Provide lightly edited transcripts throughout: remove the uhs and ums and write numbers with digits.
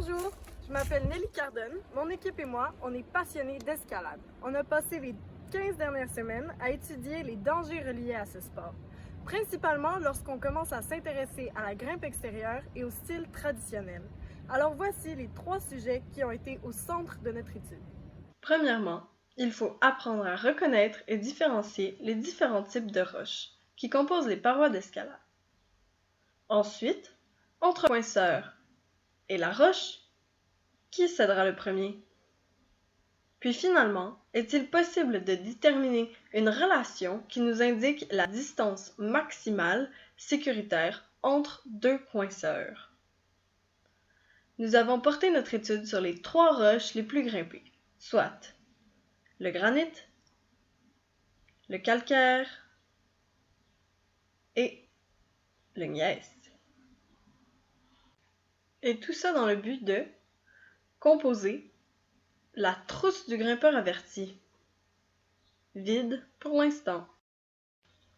Bonjour, je m'appelle Nelly Cardone. Mon équipe et moi, on est passionnés d'escalade. On a passé les 15 dernières semaines à étudier les dangers reliés à ce sport, principalement lorsqu'on commence à s'intéresser à la grimpe extérieure et au style traditionnel. Alors voici les 3 sujets qui ont été au centre de notre étude. Premièrement, il faut apprendre à reconnaître et différencier les différents types de roches qui composent les parois d'escalade. Ensuite, entre le poinçeur et la roche, qui cédera le premier? Puis finalement, est-il possible de déterminer une relation qui nous indique la distance maximale sécuritaire entre deux poinçeurs? Nous avons porté notre étude sur les 3 roches les plus grimpées, soit le granit, le calcaire et le gneiss. Et tout ça dans le but de composer la trousse du grimpeur averti. Vide pour l'instant.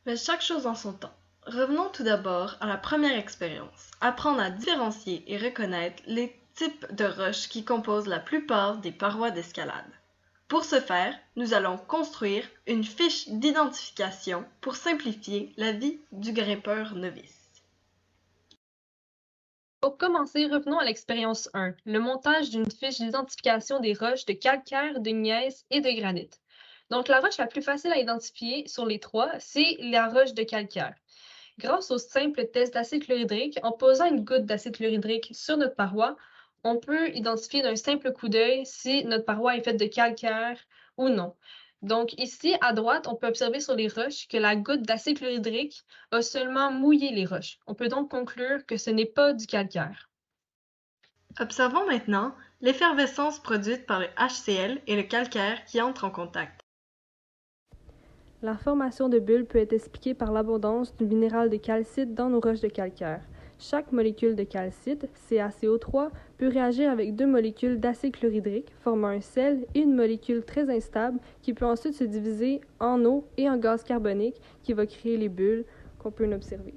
Mais chaque chose en son temps. Revenons tout d'abord à la première expérience, apprendre à différencier et reconnaître les types de roches qui composent la plupart des parois d'escalade. Pour ce faire, nous allons construire une fiche d'identification pour simplifier la vie du grimpeur novice. Pour commencer, revenons à l'expérience 1, le montage d'une fiche d'identification des roches de calcaire, de gneiss et de granit. Donc, la roche la plus facile à identifier sur les 3, c'est la roche de calcaire. Grâce au simple test d'acide chlorhydrique, en posant une goutte d'acide chlorhydrique sur notre paroi, on peut identifier d'un simple coup d'œil si notre paroi est faite de calcaire ou non. Donc ici, à droite, on peut observer sur les roches que la goutte d'acide chlorhydrique a seulement mouillé les roches. On peut donc conclure que ce n'est pas du calcaire. Observons maintenant l'effervescence produite par le HCl et le calcaire qui entrent en contact. La formation de bulles peut être expliquée par l'abondance du minéral de calcite dans nos roches de calcaire. Chaque molécule de calcite, CaCO3, peut réagir avec 2 molécules d'acide chlorhydrique, formant un sel et une molécule très instable qui peut ensuite se diviser en eau et en gaz carbonique qui va créer les bulles qu'on peut observer.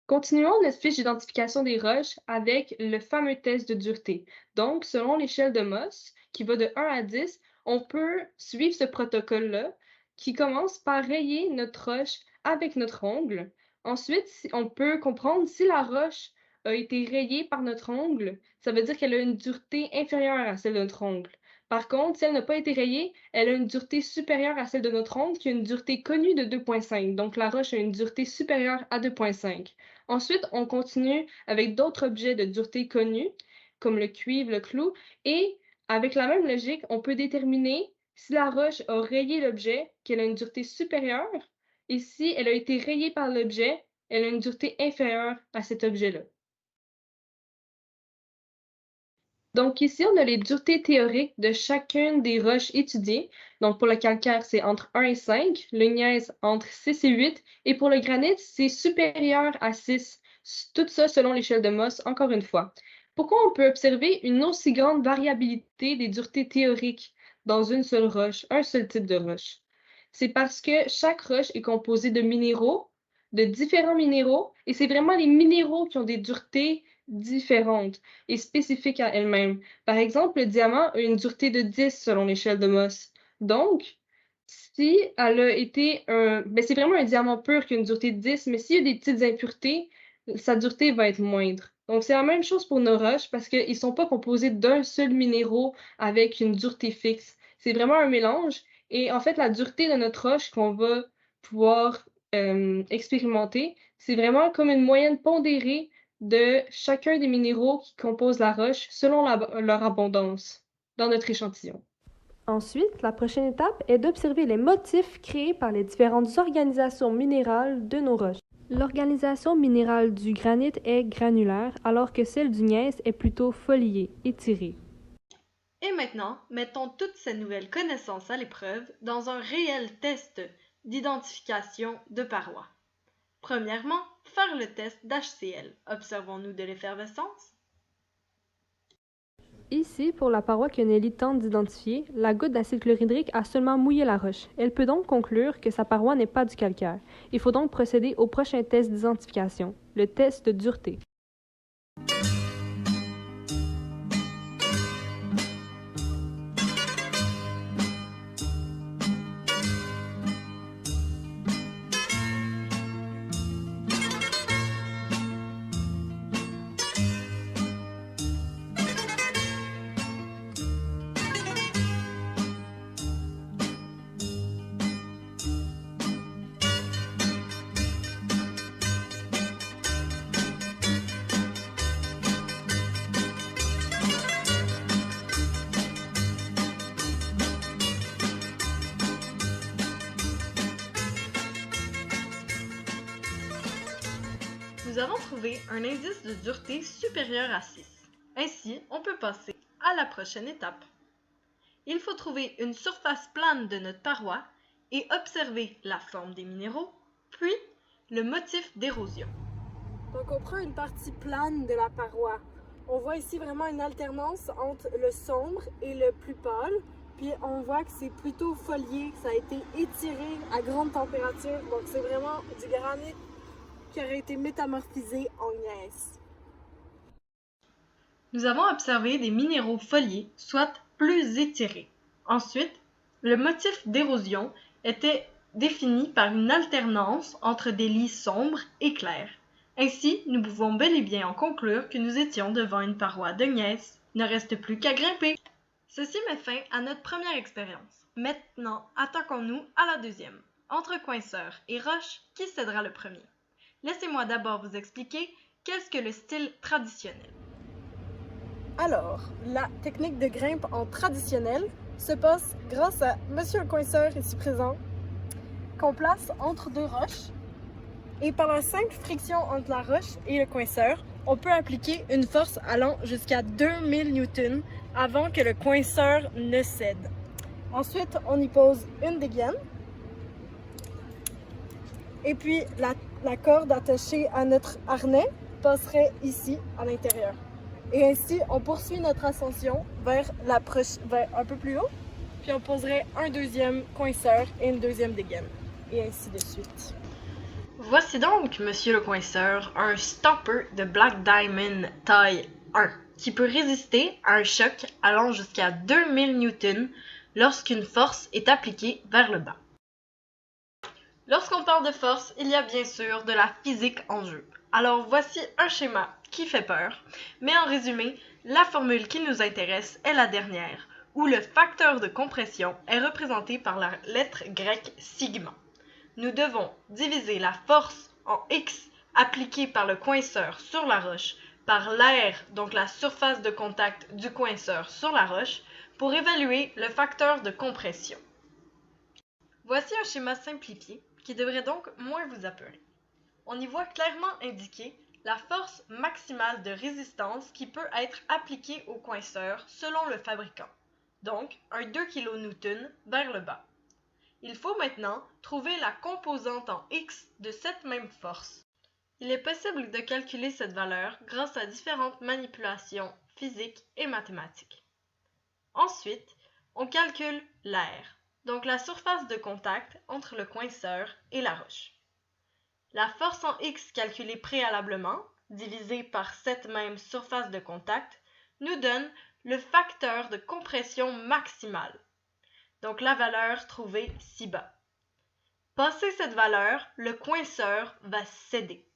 Continuons notre fiche d'identification des roches avec le fameux test de dureté. Donc, selon l'échelle de Mohs, qui va de 1 à 10, on peut suivre ce protocole-là qui commence par rayer notre roche avec notre ongle. Ensuite, on peut comprendre si la roche a été rayée par notre ongle, ça veut dire qu'elle a une dureté inférieure à celle de notre ongle. Par contre, si elle n'a pas été rayée, elle a une dureté supérieure à celle de notre ongle qui a une dureté connue de 2,5. Donc, la roche a une dureté supérieure à 2,5. Ensuite, on continue avec d'autres objets de dureté connus, comme le cuivre, le clou, et avec la même logique, on peut déterminer si la roche a rayé l'objet, qu'elle a une dureté supérieure, et si elle a été rayée par l'objet, elle a une dureté inférieure à cet objet-là. Donc ici, on a les duretés théoriques de chacune des roches étudiées. Donc pour le calcaire, c'est entre 1 et 5, le gneiss entre 6 et 8, et pour le granit, c'est supérieur à 6. Tout ça selon l'échelle de Mohs, encore une fois. Pourquoi on peut observer une aussi grande variabilité des duretés théoriques dans une seule roche, un seul type de roche? C'est parce que chaque roche est composée de minéraux, de différents minéraux, et c'est vraiment les minéraux qui ont des duretés différentes et spécifiques à elles-mêmes. Par exemple, le diamant a une dureté de 10 selon l'échelle de Mohs. Donc, si elle a été c'est vraiment un diamant pur qui a une dureté de 10, mais s'il y a des petites impuretés, sa dureté va être moindre. Donc, c'est la même chose pour nos roches parce qu'ils ne sont pas composés d'un seul minéraux avec une dureté fixe. C'est vraiment un mélange. Et en fait, la dureté de notre roche qu'on va pouvoir expérimenter, c'est vraiment comme une moyenne pondérée de chacun des minéraux qui composent la roche selon leur abondance dans notre échantillon. Ensuite, la prochaine étape est d'observer les motifs créés par les différentes organisations minérales de nos roches. L'organisation minérale du granit est granulaire, alors que celle du gneiss est plutôt foliée, étirée. Et maintenant, mettons toutes ces nouvelles connaissances à l'épreuve dans un réel test d'identification de parois. Premièrement, faire le test d'HCl. Observons-nous de l'effervescence? Ici, pour la paroi que Nelly tente d'identifier, la goutte d'acide chlorhydrique a seulement mouillé la roche. Elle peut donc conclure que sa paroi n'est pas du calcaire. Il faut donc procéder au prochain test d'identification, le test de dureté. Nous avons trouvé un indice de dureté supérieur à 6. Ainsi, on peut passer à la prochaine étape. Il faut trouver une surface plane de notre paroi et observer la forme des minéraux, puis le motif d'érosion. Donc on prend une partie plane de la paroi. On voit ici vraiment une alternance entre le sombre et le plus pâle. Puis on voit que c'est plutôt folié, que ça a été étiré à grande température. Donc c'est vraiment du granit qui aurait été métamorphisé en gneiss. Nous avons observé des minéraux foliés, soit plus étirés. Ensuite, le motif d'érosion était défini par une alternance entre des lits sombres et clairs. Ainsi, nous pouvons bel et bien en conclure que nous étions devant une paroi de gneiss. Il ne reste plus qu'à grimper. Ceci met fin à notre première expérience. Maintenant, attaquons-nous à la deuxième. Entre coinceur et roche, qui cédera le premier? Laissez-moi d'abord vous expliquer qu'est-ce que le style traditionnel. Alors, la technique de grimpe en traditionnel se passe grâce à Monsieur le coinceur ici présent, qu'on place entre deux roches. Et par la simple friction entre la roche et le coinceur, on peut appliquer une force allant jusqu'à 2000 newtons avant que le coinceur ne cède. Ensuite, on y pose une dégaine. Et puis, la corde attachée à notre harnais passerait ici, à l'intérieur. Et ainsi, on poursuit notre ascension vers un peu plus haut. Puis on poserait un deuxième coinceur et une deuxième dégaine. Et ainsi de suite. Voici donc, monsieur le coinceur, un stopper de Black Diamond taille 1 qui peut résister à un choc allant jusqu'à 2000 newtons lorsqu'une force est appliquée vers le bas. Lorsqu'on parle de force, il y a bien sûr de la physique en jeu. Alors voici un schéma qui fait peur, mais en résumé, la formule qui nous intéresse est la dernière, où le facteur de compression est représenté par la lettre grecque sigma. Nous devons diviser la force en X appliquée par le coinceur sur la roche par l'air, donc la surface de contact du coinceur sur la roche, pour évaluer le facteur de compression. Voici un schéma simplifié qui devrait donc moins vous apeurer. On y voit clairement indiqué la force maximale de résistance qui peut être appliquée au coinceur selon le fabricant, donc un 2 kN vers le bas. Il faut maintenant trouver la composante en X de cette même force. Il est possible de calculer cette valeur grâce à différentes manipulations physiques et mathématiques. Ensuite, on calcule l'air, donc la surface de contact entre le coinceur et la roche. La force en X calculée préalablement, divisée par cette même surface de contact, nous donne le facteur de compression maximale, donc la valeur trouvée ci bas. Passé cette valeur, le coinceur va céder.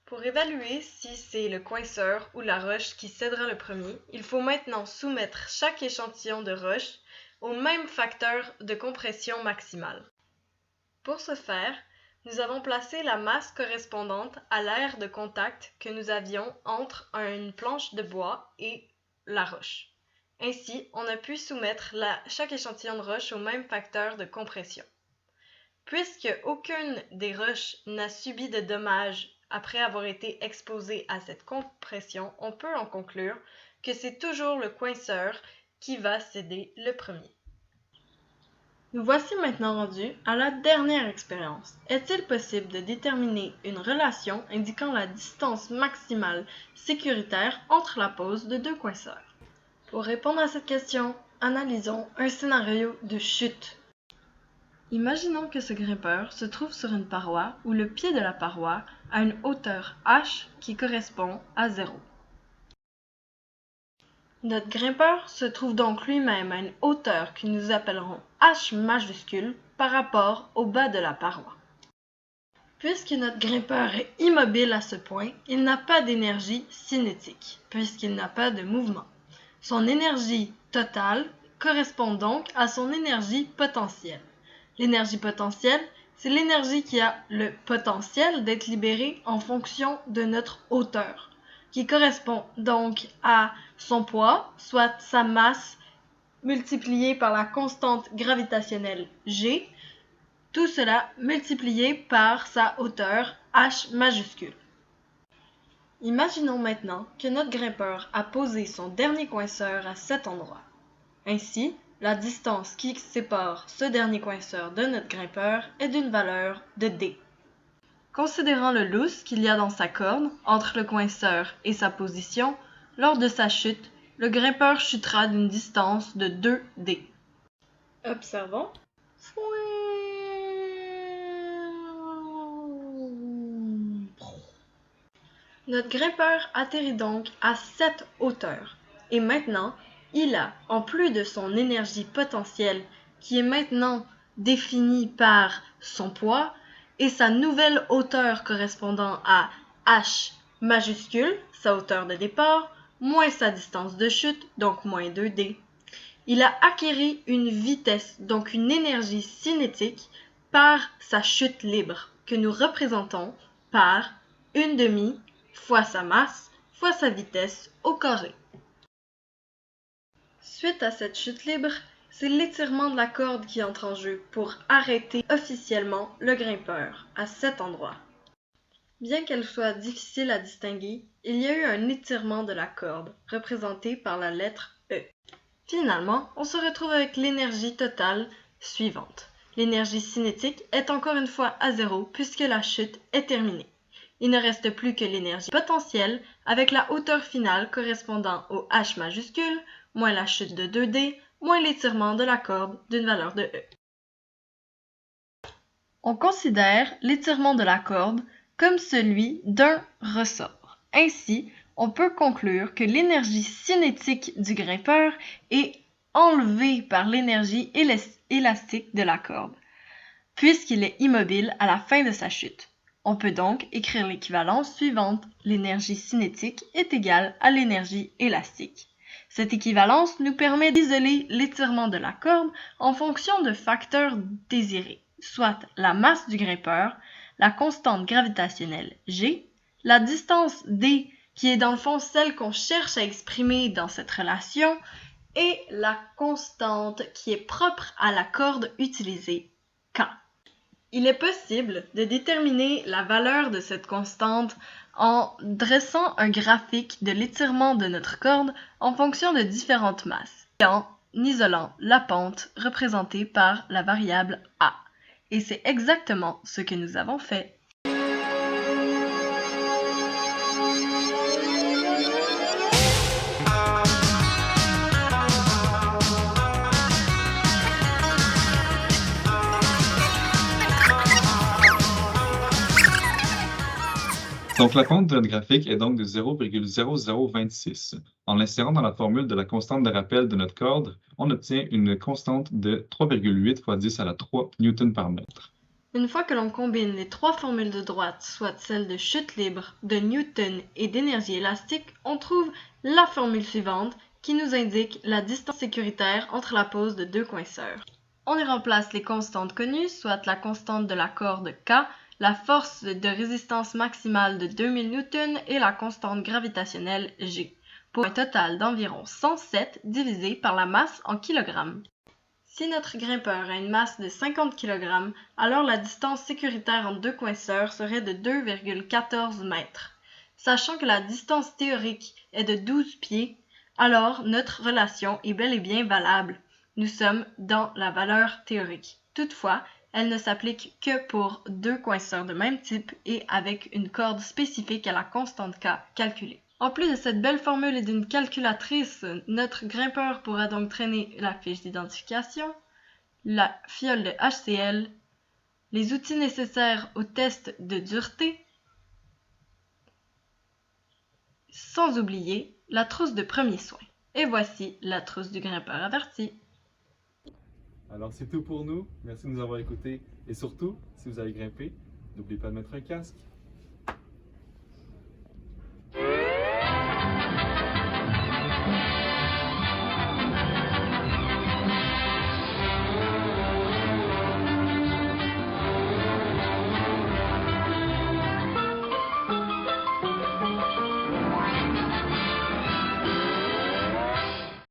Pour évaluer si c'est le coinceur ou la roche qui cédera le premier, il faut maintenant soumettre chaque échantillon de roche au même facteur de compression maximale. Pour ce faire, nous avons placé la masse correspondante à l'air de contact que nous avions entre une planche de bois et la roche. Ainsi, on a pu soumettre chaque échantillon de roche au même facteur de compression. Puisque aucune des roches n'a subi de dommages après avoir été exposée à cette compression, on peut en conclure que c'est toujours le coinceur qui va céder le premier. Nous voici maintenant rendus à la dernière expérience. Est-il possible de déterminer une relation indiquant la distance maximale sécuritaire entre la pose de deux coinceurs? Pour répondre à cette question, analysons un scénario de chute. Imaginons que ce grimpeur se trouve sur une paroi où le pied de la paroi a une hauteur h qui correspond à 0. Notre grimpeur se trouve donc lui-même à une hauteur que nous appellerons h majuscule par rapport au bas de la paroi. Puisque notre grimpeur est immobile à ce point, il n'a pas d'énergie cinétique, puisqu'il n'a pas de mouvement. Son énergie totale correspond donc à son énergie potentielle. L'énergie potentielle, c'est l'énergie qui a le potentiel d'être libérée en fonction de notre hauteur, qui correspond donc à son poids, soit sa masse multipliée par la constante gravitationnelle G, tout cela multiplié par sa hauteur h majuscule. Imaginons maintenant que notre grimpeur a posé son dernier coinceur à cet endroit. Ainsi, la distance qui sépare ce dernier coinceur de notre grimpeur est d'une valeur de D. Considérant le loose qu'il y a dans sa corde, entre le coinceur et sa position, lors de sa chute, le grimpeur chutera d'une distance de 2D. Observons. Notre grimpeur atterrit donc à cette hauteur. Et maintenant, il a, en plus de son énergie potentielle, qui est maintenant définie par son poids, et sa nouvelle hauteur correspondant à H majuscule, sa hauteur de départ, moins sa distance de chute, donc moins 2D. Il a acquéri une vitesse, donc une énergie cinétique, par sa chute libre, que nous représentons par 1/2 fois sa masse fois sa vitesse au carré. Suite à cette chute libre, c'est l'étirement de la corde qui entre en jeu pour arrêter officiellement le grimpeur à cet endroit. Bien qu'elle soit difficile à distinguer, il y a eu un étirement de la corde, représenté par la lettre E. Finalement, on se retrouve avec l'énergie totale suivante. L'énergie cinétique est encore une fois à 0 puisque la chute est terminée. Il ne reste plus que l'énergie potentielle avec la hauteur finale correspondant au H majuscule, moins la chute de 2D, moins l'étirement de la corde d'une valeur de E. On considère l'étirement de la corde comme celui d'un ressort. Ainsi, on peut conclure que l'énergie cinétique du grimpeur est enlevée par l'énergie élastique de la corde, puisqu'il est immobile à la fin de sa chute. On peut donc écrire l'équivalence suivante. L'énergie cinétique est égale à l'énergie élastique. Cette équivalence nous permet d'isoler l'étirement de la corde en fonction de facteurs désirés, soit la masse du grimpeur, la constante gravitationnelle G, la distance D qui est dans le fond celle qu'on cherche à exprimer dans cette relation, et la constante qui est propre à la corde utilisée, K. Il est possible de déterminer la valeur de cette constante en dressant un graphique de l'étirement de notre corde en fonction de différentes masses, et en isolant la pente représentée par la variable A. Et c'est exactement ce que nous avons fait. Donc, la pente de notre graphique est donc de 0,0026. En l'insérant dans la formule de la constante de rappel de notre corde, on obtient une constante de 3,8 fois 10 à la 3 newtons par mètre. Une fois que l'on combine les trois formules de droite, soit celle de chute libre, de Newton et d'énergie élastique, on trouve la formule suivante qui nous indique la distance sécuritaire entre la pose de deux coinceurs. On y remplace les constantes connues, soit la constante de la corde K, la force de résistance maximale de 2000 Newton et la constante gravitationnelle G, pour un total d'environ 107 divisé par la masse en kilogrammes. Si notre grimpeur a une masse de 50 kg, alors la distance sécuritaire entre deux coinceurs serait de 2,14 mètres. Sachant que la distance théorique est de 12 pieds, alors notre relation est bel et bien valable. Nous sommes dans la valeur théorique. Toutefois, elle ne s'applique que pour deux coinceurs de même type et avec une corde spécifique à la constante K calculée. En plus de cette belle formule et d'une calculatrice, notre grimpeur pourra donc traîner la fiche d'identification, la fiole de HCl, les outils nécessaires au test de dureté, sans oublier la trousse de premiers soins. Et voici la trousse du grimpeur averti. Alors c'est tout pour nous, merci de nous avoir écoutés et surtout, si vous allez grimper, n'oubliez pas de mettre un casque.